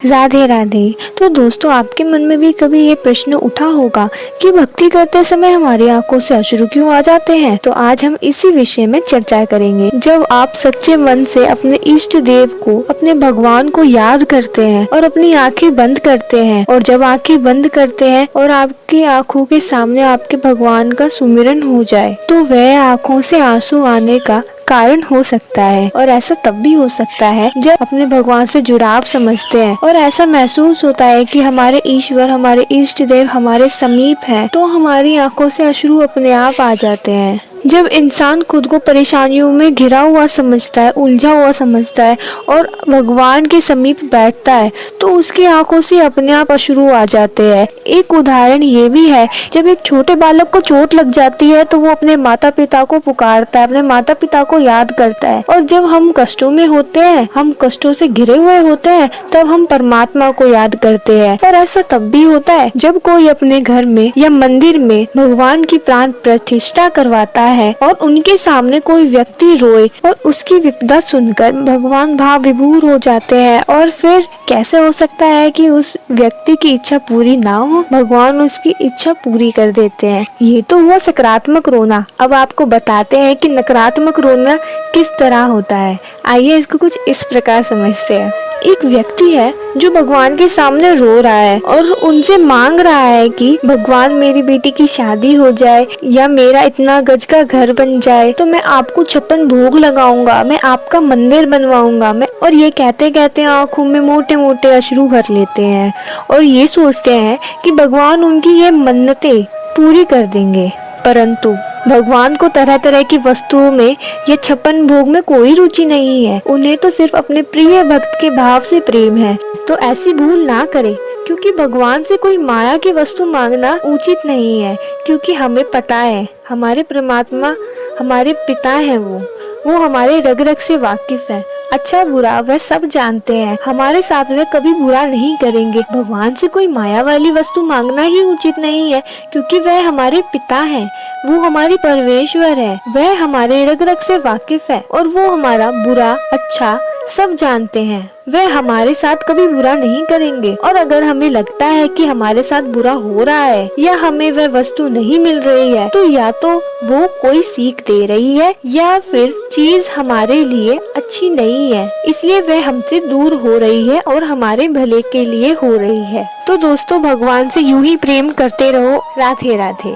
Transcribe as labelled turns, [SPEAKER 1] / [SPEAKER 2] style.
[SPEAKER 1] राधे राधे। तो दोस्तों, आपके मन में भी कभी ये प्रश्न उठा होगा कि भक्ति करते समय हमारी आंखों से अश्रु क्यों आ जाते हैं। तो आज हम इसी विषय में चर्चा करेंगे। जब आप सच्चे मन से अपने इष्ट देव को, अपने भगवान को याद करते हैं और अपनी आंखें बंद करते हैं, और जब आंखें बंद करते हैं और आपकी आंखों के सामने आपके भगवान का सुमिरन हो जाए, तो वह आंखों से आंसू आने का कारण हो सकता है। और ऐसा तब भी हो सकता है जब अपने भगवान से जुड़ाव समझते हैं और ऐसा महसूस होता है कि हमारे ईश्वर, हमारे इष्ट देव हमारे समीप हैं, तो हमारी आंखों से अश्रु अपने आप आ जाते हैं। जब इंसान खुद को परेशानियों में घिरा हुआ समझता है, उलझा हुआ समझता है और भगवान के समीप बैठता है, तो उसकी आंखों से अपने आप अश्रु आ जाते हैं। एक उदाहरण ये भी है, जब एक छोटे बालक को चोट लग जाती है तो वो अपने माता पिता को पुकारता है, अपने माता पिता को याद करता है। और जब हम कष्टों में होते हैं, हम कष्टों से घिरे हुए होते हैं, तब हम परमात्मा को याद करते हैं। और ऐसा तब भी होता है जब कोई अपने घर में या मंदिर में भगवान की प्राण प्रतिष्ठा करवाता है और उनके सामने कोई व्यक्ति रोए और उसकी विपदा सुनकर भगवान भाव विभोर हो जाते हैं। और फिर कैसे हो सकता है कि उस व्यक्ति की इच्छा पूरी ना हो, भगवान उसकी इच्छा पूरी कर देते हैं। ये तो हुआ सकारात्मक रोना। अब आपको बताते हैं कि नकारात्मक रोना किस तरह होता है। आइए इसको कुछ इस प्रकार समझते हैं। एक व्यक्ति है जो भगवान के सामने रो रहा है और उनसे मांग रहा है कि भगवान, मेरी बेटी की शादी हो जाए या मेरा इतना गज का घर बन जाए तो मैं आपको 56 भोग लगाऊंगा, मैं आपका मंदिर बनवाऊंगा। मैं और ये कहते कहते आंखों में मोटे मोटे अश्रु भर लेते हैं और ये सोचते हैं कि भगवान उनकी ये मन्नतें पूरी कर देंगे। परंतु भगवान को तरह तरह की वस्तुओं में या 56 भोग में कोई रुचि नहीं है। उन्हें तो सिर्फ अपने प्रिय भक्त के भाव से प्रेम है। तो ऐसी भूल ना करें, क्योंकि भगवान से कोई माया की वस्तु मांगना उचित नहीं है। क्योंकि हमें पता है हमारे परमात्मा हमारे पिता हैं, वो हमारे रग रग से वाकिफ है। अच्छा बुरा वह सब जानते हैं। हमारे साथ वे कभी बुरा नहीं करेंगे। भगवान से कोई माया वाली वस्तु मांगना ही उचित नहीं है, क्योंकि वह हमारे पिता हैं, वो हमारे परमेश्वर है, वह हमारे रग रग से वाकिफ है और वो हमारा बुरा अच्छा सब जानते हैं। वह हमारे साथ कभी बुरा नहीं करेंगे। और अगर हमें लगता है कि हमारे साथ बुरा हो रहा है या हमें वह वस्तु नहीं मिल रही है, तो या तो वो कोई सीख दे रही है या फिर चीज हमारे लिए अच्छी नहीं है, इसलिए वह हमसे दूर हो रही है और हमारे भले के लिए हो रही है। तो दोस्तों, भगवान से यूं ही प्रेम करते रहो। राधे राधे।